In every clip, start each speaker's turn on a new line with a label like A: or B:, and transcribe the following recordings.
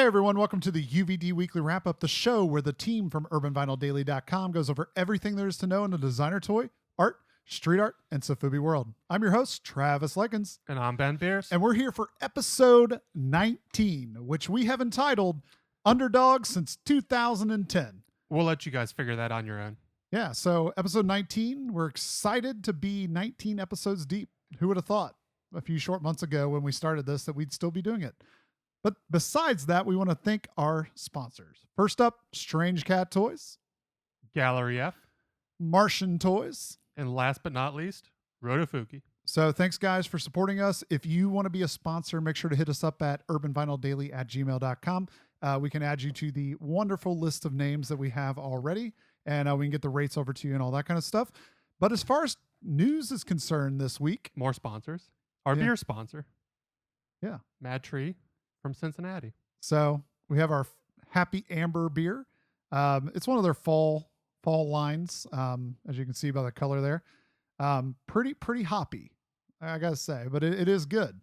A: everyone, welcome to the UVD Weekly Wrap-Up, the show where the team from UrbanVinylDaily.com goes over everything there is to know in the designer toy, art, street art, and Sofubi world. I'm your host, Travis Likens.
B: And I'm Ben Pierce.
A: And we're here for episode 19, which we have entitled Underdogs since 2010.
B: We'll let you guys figure that on your own.
A: Yeah, so episode 19, we're excited to be 19 episodes deep. Who would have thought a few short months ago when we started this that we'd still be doing it? But besides that, we want to thank our sponsors. First up, Strange Cat Toys,
B: Gallery F,
A: Martian Toys,
B: and last but not least, Rota Fuji.
A: So thanks, guys, for supporting us. If you want to be a sponsor, make sure to hit us up at urbanvinyldaily@gmail.com. We can add you to the wonderful list of names that we have already, and we can get the rates over to you and all that kind of stuff. But as far as news is concerned this week,
B: more sponsors. Our beer sponsor.
A: Yeah.
B: Mad Tree from Cincinnati.
A: So we have our Happy Amber beer. It's one of their fall lines, as you can see by the color there. Pretty hoppy, I gotta say, but it is good.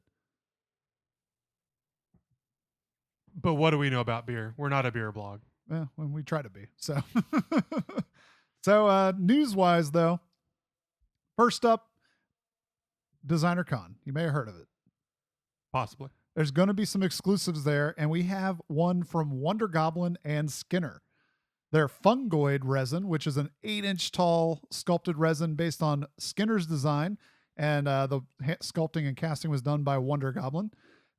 B: But what do we know about beer? We're not a beer blog.
A: Yeah, when we try to be. So, so news-wise, though, first up, Designer Con. You may have heard of it.
B: Possibly.
A: There's going to be some exclusives there, and we have one from Wonder Goblin and Skinner. Their fungoid resin, which is an 8-inch tall sculpted resin based on Skinner's design, and the sculpting and casting was done by Wonder Goblin,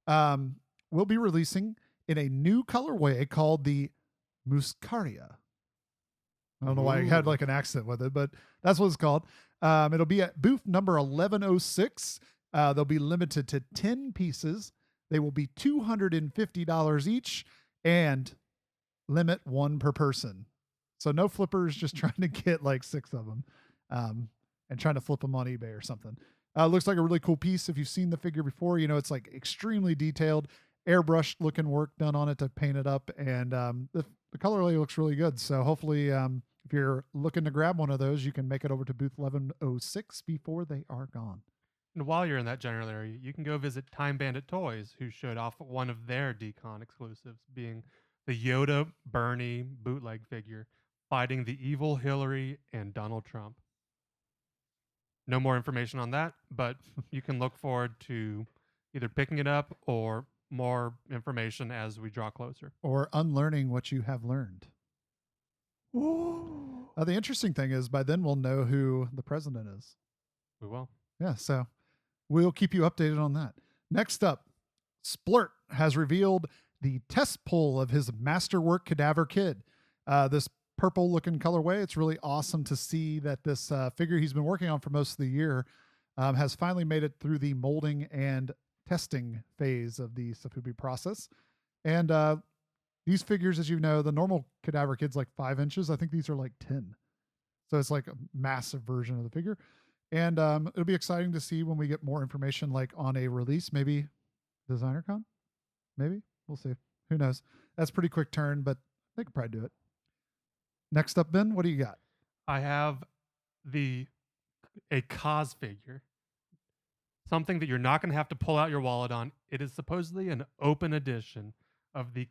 A: will be releasing in a new colorway called the Muscaria. I don't know why I had like an accent with it, but that's what it's called. It'll be at booth number 1106. They'll be limited to 10 pieces. They will be $250 each and limit one per person. So no flippers, just trying to get like 6 of them and trying to flip them on eBay or something. Looks like a really cool piece. If you've seen the figure before, you know, it's like extremely detailed, airbrushed looking work done on it to paint it up. And the color really looks really good. So hopefully if you're looking to grab one of those, you can make it over to booth 1106 before they are gone.
B: And while you're in that general area, you can go visit Time Bandit Toys, who showed off one of their Decon exclusives, being the Yoda Bernie bootleg figure fighting the evil Hillary and Donald Trump. No more information on that, but you can look forward to either picking it up or more information as we draw closer.
A: Or unlearning what you have learned. The interesting thing is by then we'll know who the president is.
B: We will.
A: Yeah, so we'll keep you updated on that. Next up, Splurt has revealed the test pull of his Masterwork Cadaver Kid. This purple looking colorway. It's really awesome to see that this figure he's been working on for most of the year has finally made it through the molding and testing phase of the Sofubi process. And these figures, as you know, the normal Cadaver Kid's like 5 inches. I think these are like 10. So it's like a massive version of the figure. And it'll be exciting to see when we get more information, like on a release, maybe Designer Con, maybe we'll see. Who knows? That's a pretty quick turn, but they could probably do it. Next up, Ben, what do you got?
B: I have a Kaws figure. Something that you're not going to have to pull out your wallet on. It is supposedly an open edition of the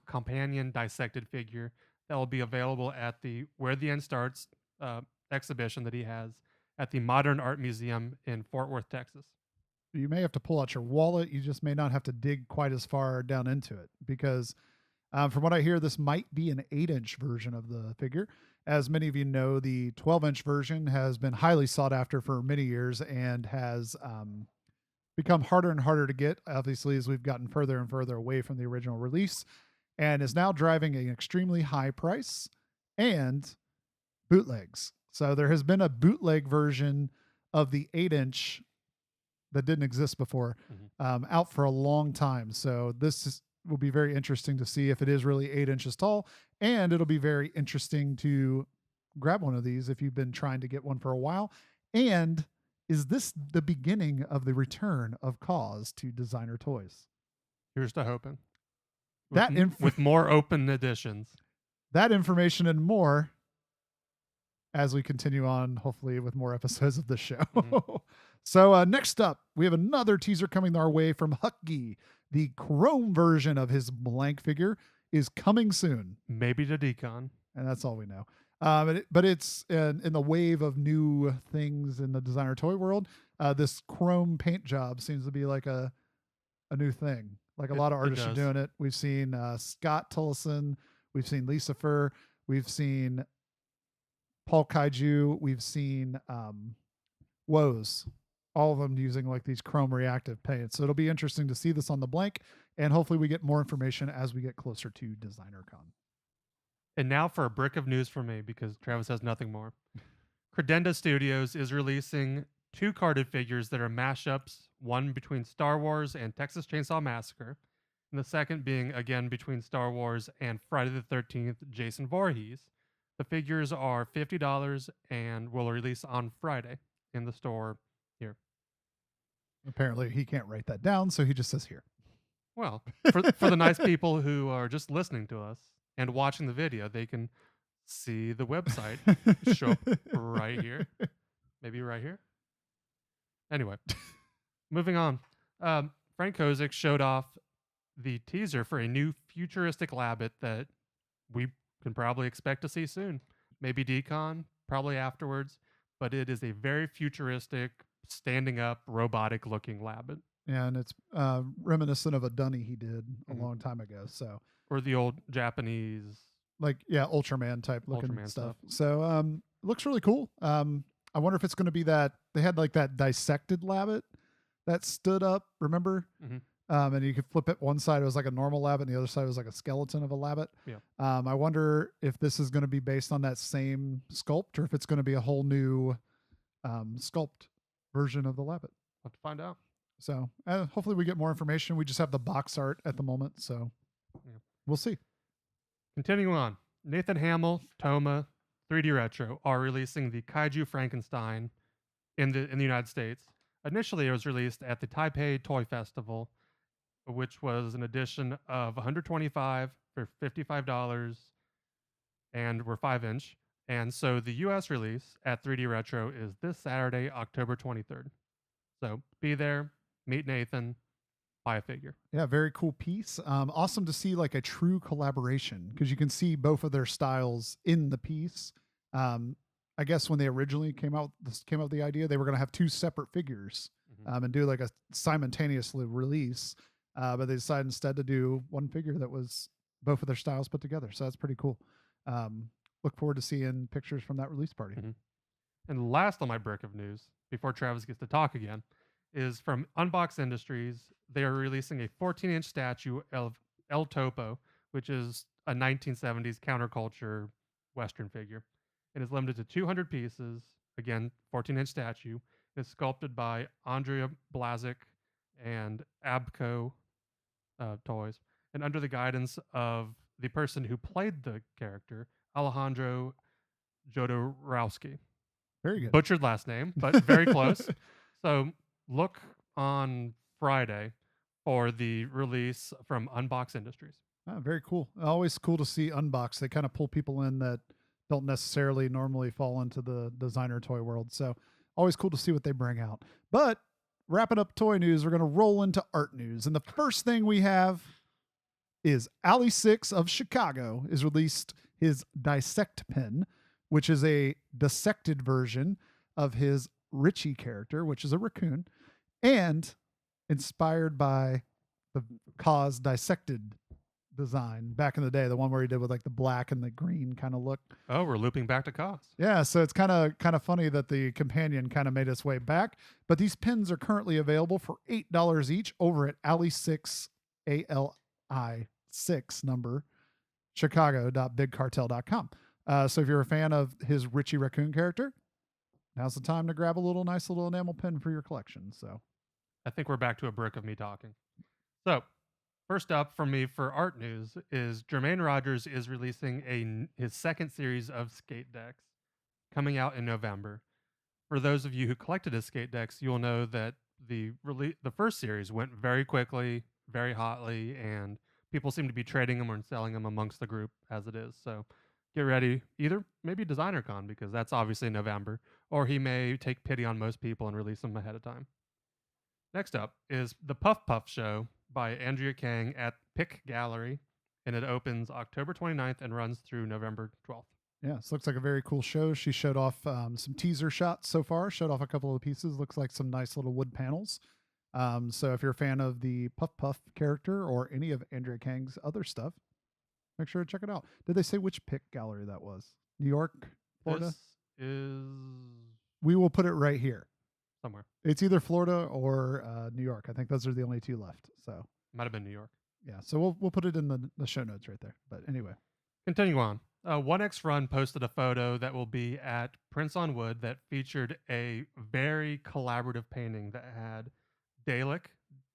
B: companion dissected figure that will be available at the Where the End Starts exhibition that he has at the Modern Art Museum in Fort Worth, Texas.
A: You may have to pull out your wallet. You just may not have to dig quite as far down into it because from what I hear, this might be an 8-inch version of the figure. As many of you know, the 12-inch version has been highly sought after for many years and has become harder and harder to get, obviously, as we've gotten further and further away from the original release, and is now driving an extremely high price and bootlegs. So there has been a bootleg version of the 8-inch that didn't exist before out for a long time. So this will be very interesting to see if it is really 8 inches tall, and it'll be very interesting to grab one of these if you've been trying to get one for a while. And is this the beginning of the return of Kaws to designer toys?
B: Here's to hoping.
A: With
B: more open editions.
A: That information and more as we continue on, hopefully, with more episodes of the show. So next up, we have another teaser coming our way from Huck Gee. The chrome version of his blank figure is coming soon,
B: Maybe to Decon.
A: and that's all we know. But it's in the wave of new things in the designer toy world. This chrome paint job seems to be like a new thing. Like a lot of artists are doing it. We've seen Scott Tillison, we've seen Lisa Fur, we've seen Paul Kaiju, we've seen Woes, all of them using like these chrome reactive paints. So it'll be interesting to see this on the blank, and hopefully we get more information as we get closer to Designer Con.
B: And now for a brick of news for me, because Travis has nothing more. Credenda Studios is releasing 2 carded figures that are mashups, one between Star Wars and Texas Chainsaw Massacre, and the second being again between Star Wars and Friday the 13th Jason Voorhees. The figures are $50 and will release on Friday in the store here.
A: Apparently he can't write that down, so he just says here.
B: Well, for the nice people who are just listening to us and watching the video, they can see the website show up right here. Maybe right here. Anyway, moving on. Frank Kozik showed off the teaser for a new futuristic Labbit that we can probably expect to see soon. Maybe Decon, probably afterwards. But it is a very futuristic, standing up, robotic looking Labbit.
A: And it's reminiscent of a Dunny he did a long time ago. So,
B: or the old Japanese,
A: like, yeah, Ultraman type looking
B: Ultraman
A: stuff. So looks really cool. I wonder if it's going to be that they had like that dissected Labbit that stood up, remember? And you could flip it. One side it was like a normal Labbit, and the other side was like a skeleton of a Labbit.
B: Yeah.
A: I wonder if this is going to be based on that same sculpt, or if it's going to be a whole new sculpt version of the Labbit.
B: Have to find out.
A: So hopefully we get more information. We just have the box art at the moment, so we'll see.
B: Continuing on, Nathan Hamill, Toma, 3D Retro are releasing the Kaiju Frankenstein in the United States. Initially, it was released at the Taipei Toy Festival, which was an edition of 125 for $55, and were 5-inch. And so the U.S. release at 3D Retro is this Saturday, October 23rd. So be there, meet Nathan, buy a figure.
A: Yeah, very cool piece. Awesome to see like a true collaboration, because you can see both of their styles in the piece. I guess when they originally came out with the idea, they were going to have 2 separate figures and do like a simultaneously release. But they decided instead to do one figure that was both of their styles put together. So that's pretty cool. Look forward to seeing pictures from that release party.
B: And last on my brick of news, before Travis gets to talk again, is from Unbox Industries. They are releasing a 14-inch statue of El Topo, which is a 1970s counterculture Western figure. It is limited to 200 pieces. Again, 14-inch statue. It's sculpted by Andrea Blazik and Abco Toys, and under the guidance of the person who played the character, Alejandro Jodorowsky.
A: Very good.
B: Butchered last name, but very close. So look on Friday for the release from Unbox Industries.
A: Oh, very cool. Always cool to see Unbox. They kind of pull people in that don't necessarily normally fall into the designer toy world. So always cool to see what they bring out. But wrapping up toy news, we're going to roll into art news. And the first thing we have is Ali 6 of Chicago is released his Dissect Pen, which is a dissected version of his Richie character, which is a raccoon, and inspired by the Kaws dissected design back in the day, the one where he did with like the black and the green kind of look.
B: Oh, we're looping back to Kaws.
A: Yeah, so it's kind of funny that the companion kind of made its way back. But these pins are currently available for $8 each over at Ali6, ALI6 number, chicago.bigcartel.com. So if you're a fan of his Richie Raccoon character, now's the time to grab a nice little enamel pin for your collection. So
B: I think we're back to a brick of me talking. So first up for me for art news is Jermaine Rogers is releasing his second series of skate decks coming out in November. For those of you who collected his skate decks, you'll know that the first series went very quickly, very hotly, and people seem to be trading them or selling them amongst the group as it is. So get ready, either maybe Designer Con, because that's obviously in November, or he may take pity on most people and release them ahead of time. Next up is the Puff Puff Show by Andrea Kang at Pick Gallery, and it opens October 29th and runs through November 12th.
A: Yeah, this looks like a very cool show. She showed off some teaser shots so far, showed off a couple of the pieces. Looks like some nice little wood panels. So if you're a fan of the Puff Puff character or any of Andrea Kang's other stuff, make sure to check it out. Did they say which Pick Gallery that was? New York, Florida?
B: This is
A: We will put it right here.
B: somewhere.
A: It's either Florida or New York. I think those are the only two left. So
B: Might have been New York.
A: yeah, so we'll put it in the show notes right there. But anyway,
B: Continue on. 1X Run posted a photo that will be at Prince on Wood that featured a very collaborative painting that had Dalek,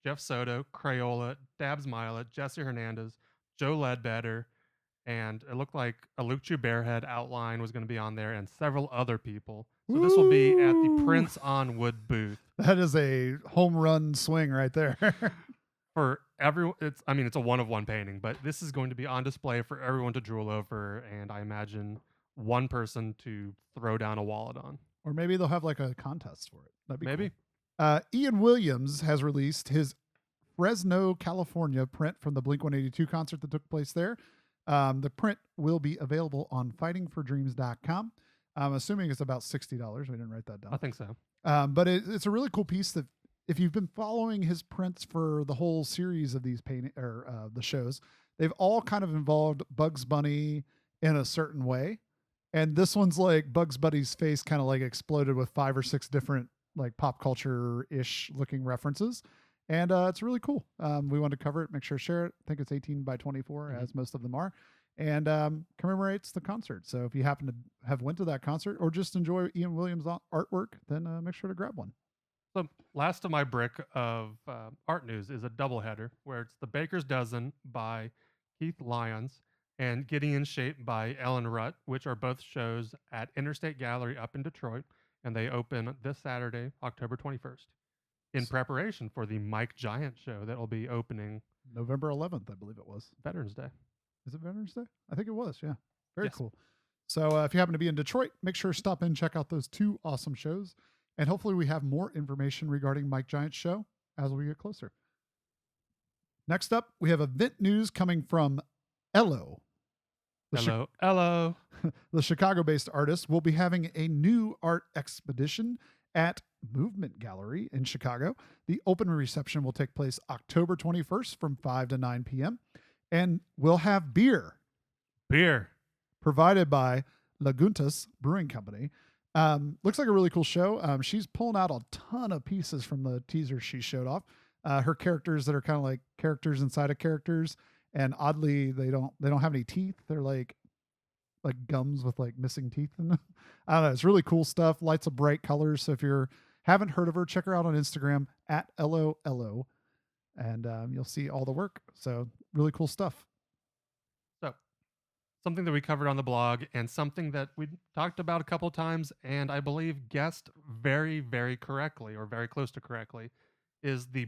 B: Jeff Soto, Crayola, Dabs Milet, Jesse Hernandez, Joe Ledbetter, and it looked like a Luke Chubarehead outline was going to be on there and several other people. So this will be at the
A: Woo!
B: Prince on Wood booth.
A: that is a home run swing right there.
B: For everyone, it's a one-of-one painting, but this is going to be on display for everyone to drool over, and I imagine one person to throw down a wallet on.
A: Or maybe they'll have like a contest for it. That'd be
B: Maybe.
A: cool. Ian Williams has released his Fresno, California print from the Blink-182 concert that took place there. The print will be available on fightingfordreams.com. I'm assuming it's about $60. We didn't write that down.
B: I think so.
A: But it's a really cool piece that if you've been following his prints for the whole series of these painting or the shows, they've all kind of involved Bugs Bunny in a certain way. And this one's like Bugs Bunny's face kind of like exploded with 5 or 6 different like pop culture ish looking references. And it's really cool. We wanted to cover it, make sure to share it. I think it's 18 by 24 as most of them are. And commemorates the concert. So if you happen to have went to that concert or just enjoy Ian Williams' artwork, then make sure to grab one.
B: So last of my brick of art news is a doubleheader where it's The Baker's Dozen by Keith Lyons and Getting in Shape by Ellen Rutt, which are both shows at Interstate Gallery up in Detroit, and they open this Saturday, October 21st, in preparation for the Mike Giant show that will be opening
A: November 11th, I believe it was.
B: Veterans Day.
A: Is it Veterans Day? I think it was. Yeah. Very
B: Yes.
A: cool. So if you happen to be in Detroit, make sure to stop in, check out those 2 awesome shows. And hopefully we have more information regarding Mike Giant's show as we get closer. Next up, we have event news coming from Ello.
B: Hello.
A: The Chicago-based artist will be having a new art expedition at Movement Gallery in Chicago. The open reception will take place October 21st from 5 to 9 p.m. And we'll have beer provided by Laguntas Brewing Company. Looks like a really cool show. She's pulling out a ton of pieces from the teaser she showed off. Her characters that are kind of like characters inside of characters, and oddly they don't have any teeth. They're like gums with like missing teeth in them. I don't know. It's really cool stuff. Lights of bright colors. So if you haven't heard of her, check her out on Instagram at Ello, and you'll see all the work. So really cool stuff.
B: So something that we covered on the blog and something that we talked about a couple of times and I believe guessed very, very correctly or very close to correctly is the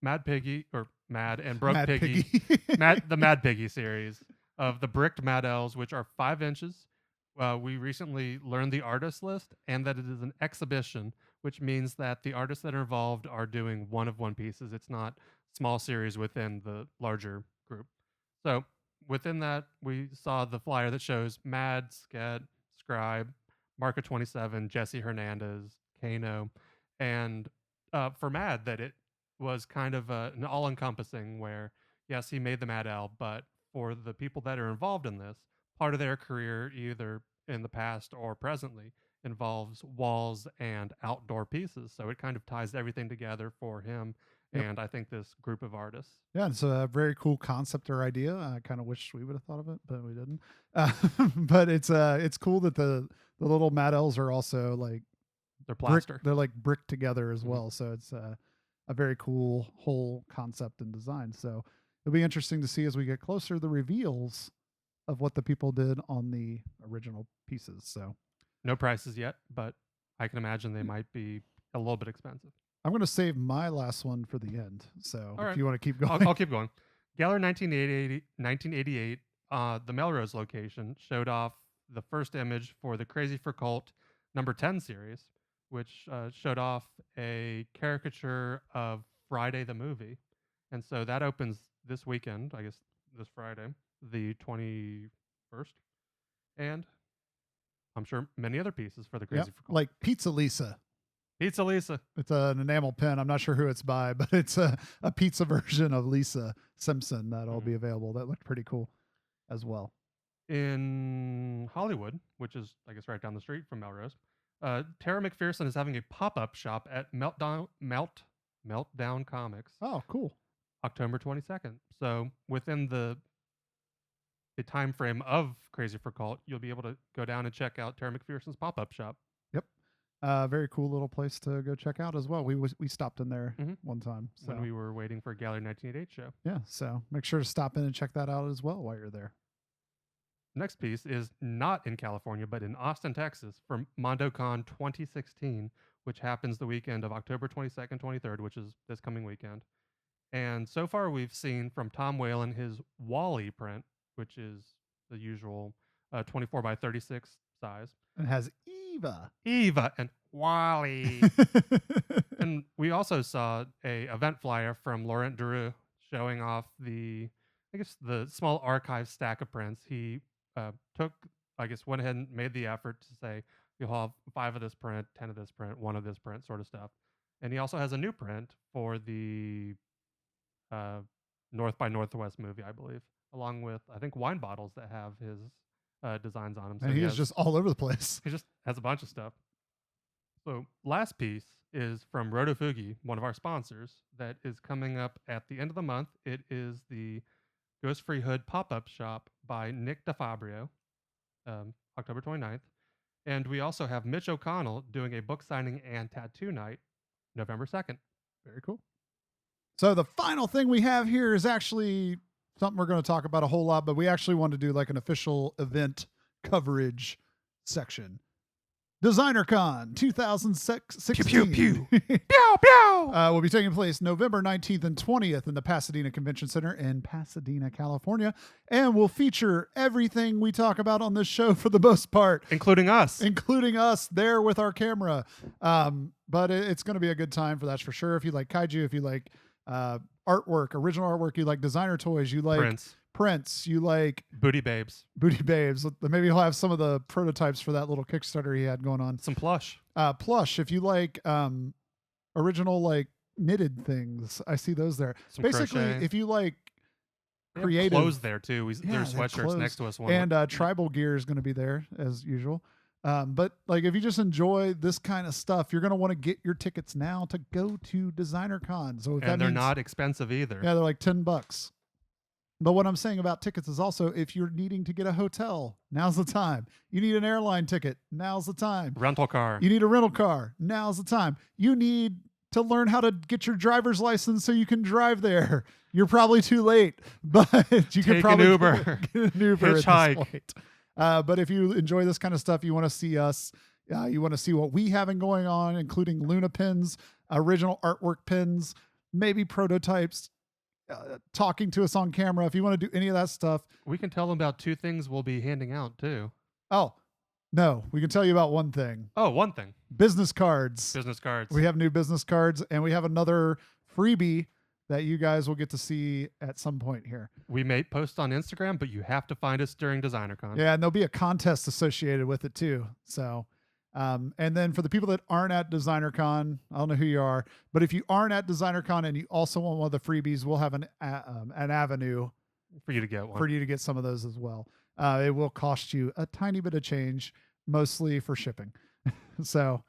B: Mad Piggy or Mad and Broke
A: Mad
B: Piggy, the Mad Piggy series of the bricked Mad Elves, which are 5 inches. We recently learned the artist list and that it is an exhibition, which means that the artists that are involved are doing one-of-one pieces. It's not small series within the larger group. So within that, we saw the flyer that shows Mad, Sked, Scribe, Marca 27, Jesse Hernandez, Kano, and for Mad, that it was kind of an all-encompassing where, yes, he made the Mad Owl, but for the people that are involved in this, part of their career, either in the past or presently, involves walls and outdoor pieces. So it kind of ties everything together for him. Yep. And I think this group of artists.
A: Yeah, it's a very cool concept or idea. I kind of wish we would have thought of it, but we didn't. But it's cool that the little Mad Elves are also like
B: they're plaster.
A: They're like bricked together as well. So it's a very cool whole concept and design. So it'll be interesting to see as we get closer the reveals of what the people did on the original pieces. So
B: no prices yet, but I can imagine they might be a little bit expensive.
A: I'm going to save my last one for the end. So
B: if
A: you want to keep going.
B: I'll keep going. Gallery 1988, the Melrose location, showed off the first image for the Crazy for Cult number 10 series, which showed off a caricature of Friday the movie. And so that opens this weekend, I guess this Friday, the 21st. And I'm sure many other pieces for the Crazy for Cult.
A: Like Pizza Lisa.
B: Pizza Lisa.
A: It's an enamel pin. I'm not sure who it's by, but it's a pizza version of Lisa Simpson that'll be available. That looked pretty cool as well.
B: In Hollywood, which is, I guess, right down the street from Melrose, Tara McPherson is having a pop-up shop at Meltdown Comics.
A: Oh, cool.
B: October 22nd. So within the time frame of Crazy for Cult, you'll be able to go down and check out Tara McPherson's pop-up shop.
A: Yep. Very cool little place to go check out as well. We stopped in there one time. So.
B: When we were waiting for a Gallery 1988 show.
A: Yeah, so make sure to stop in and check that out as well while you're there.
B: Next piece is not in California, but in Austin, Texas, for MondoCon 2016, which happens the weekend of October 22nd, 23rd, which is this coming weekend. And so far, we've seen from Tom Whalen his Wally print, which is the usual 24 by 36 size.
A: It has
B: Eva, and Wally. And we also saw a event flyer from Laurent Drew showing off the small archive stack of prints. He went ahead and made the effort to say, you'll have 5 of this print, 10 of this print, 1 of this print, sort of stuff. And he also has a new print for the North by Northwest movie, I believe, along with, I think, wine bottles that have his designs on them.
A: So and he's just all over the place.
B: He just has a bunch of stuff. So last piece is from Rota Fuji, one of our sponsors, that is coming up at the end of the month. It is the Ghost Free Hood pop-up shop by Nick DeFabrio, October 29th. And we also have Mitch O'Connell doing a book signing and tattoo night, November 2nd.
A: Very cool. So the final thing we have here is actually something we're going to talk about a whole lot, but we actually want to do like an official event coverage section. DesignerCon 2016.
B: Pew, pew, pew. Pew, pew.
A: Will be taking place November 19th and 20th in the Pasadena Convention Center in Pasadena, California, and will feature everything we talk about on this show for the most part.
B: Including us
A: there with our camera. But it's going to be a good time for that for sure. If you like kaiju, if you like artwork, original artwork, you like designer toys, you like prints, you like
B: booty babes.
A: Maybe he'll have some of the prototypes for that little Kickstarter he had going on.
B: Some plush.
A: If you like original like knitted things, I see those there.
B: Some
A: basically
B: crochet.
A: If you like creative
B: clothes there too. There's sweatshirts next to us.
A: And tribal gear is going to be there as usual. But like, if you just enjoy this kind of stuff, you're going to want to get your tickets now to go to DesignerCon. So
B: they're not expensive either.
A: Yeah, they're like $10. But what I'm saying about tickets is also, if you're needing to get a hotel, now's the time. You need an airline ticket, now's the time.
B: Rental car.
A: You need a rental car, now's the time. You need to learn how to get your driver's license so you can drive there. You're probably too late, but you can probably
B: an Uber.
A: Get an Uber
B: Hitchhike.
A: at this point. But if you enjoy this kind of stuff, you want to see us, you want to see what we have going on, including Luna pins, original artwork pins, maybe prototypes, talking to us on camera. If you want to do any of that stuff,
B: we can tell them about 2 things we'll be handing out too.
A: Oh, no, we can tell you about one thing.
B: Oh, one thing.
A: Business cards.
B: Business cards.
A: We have new business cards, and we have another freebie that you guys will get to see at some point here.
B: We may post on Instagram, but you have to find us during DesignerCon.
A: Yeah, and there'll be a contest associated with it too. So, and then for the people that aren't at DesignerCon, I don't know who you are, but if you aren't at DesignerCon and you also want one of the freebies, we'll have an avenue
B: for you to get one.
A: For you to get some of those as well. It will cost you a tiny bit of change, mostly for shipping. So,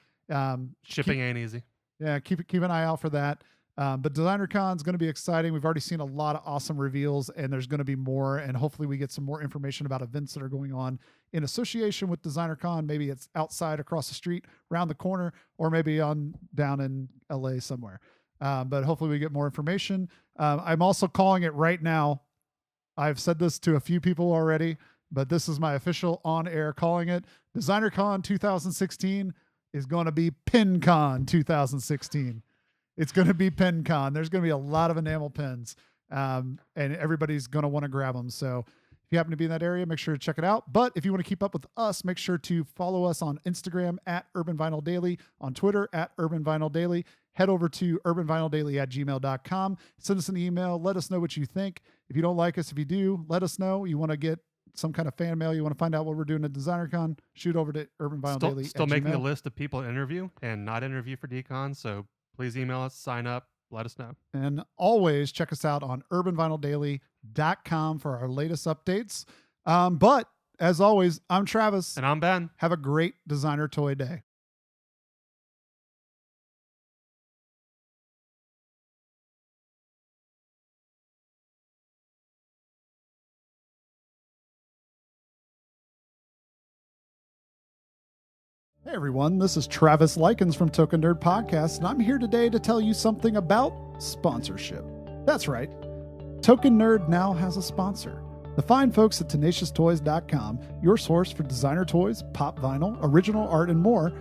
B: shipping ain't easy.
A: Yeah, keep an eye out for that. But DesignerCon is going to be exciting. We've already seen a lot of awesome reveals, and there's going to be more. And hopefully we get some more information about events that are going on in association with DesignerCon. Maybe it's outside, across the street, around the corner, or maybe down in LA somewhere. But hopefully we get more information. I'm also calling it right now. I've said this to a few people already, but this is my official on-air calling it. DesignerCon 2016 is going to be PinCon 2016. It's going to be PinCon. There's going to be a lot of enamel pins, and everybody's going to want to grab them. So if you happen to be in that area, make sure to check it out. But if you want to keep up with us, make sure to follow us on Instagram at Urban Vinyl Daily, on Twitter at Urban Vinyl Daily. head over to urbanvinyldaily@gmail.com. Send us an email. Let us know what you think. If you don't like us, if you do, let us know. You want to get some kind of fan mail, you want to find out what we're doing at DesignerCon, shoot over to urbanvinyldaily.
B: Still making a list of people to interview and not interview for DCon, so please email us, sign up, let us know.
A: And always check us out on urbanvinyldaily.com for our latest updates. But as always, I'm Travis.
B: And I'm Ben.
A: Have a great designer toy day. Hey everyone, this is Travis Likens from Token Nerd Podcast, and I'm here today to tell you something about sponsorship. That's right, Token Nerd now has a sponsor. The fine folks at TenaciousToys.com, your source for designer toys, pop vinyl, original art, and more,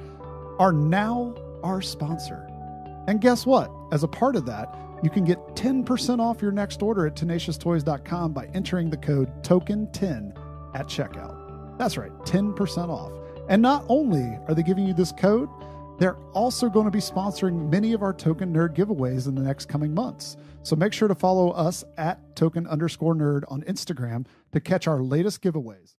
A: are now our sponsor. And guess what? As a part of that, you can get 10% off your next order at TenaciousToys.com by entering the code TOKEN10 at checkout. That's right, 10% off. And not only are they giving you this code, they're also going to be sponsoring many of our Token Nerd giveaways in the next coming months. So make sure to follow us at token_nerd on Instagram to catch our latest giveaways.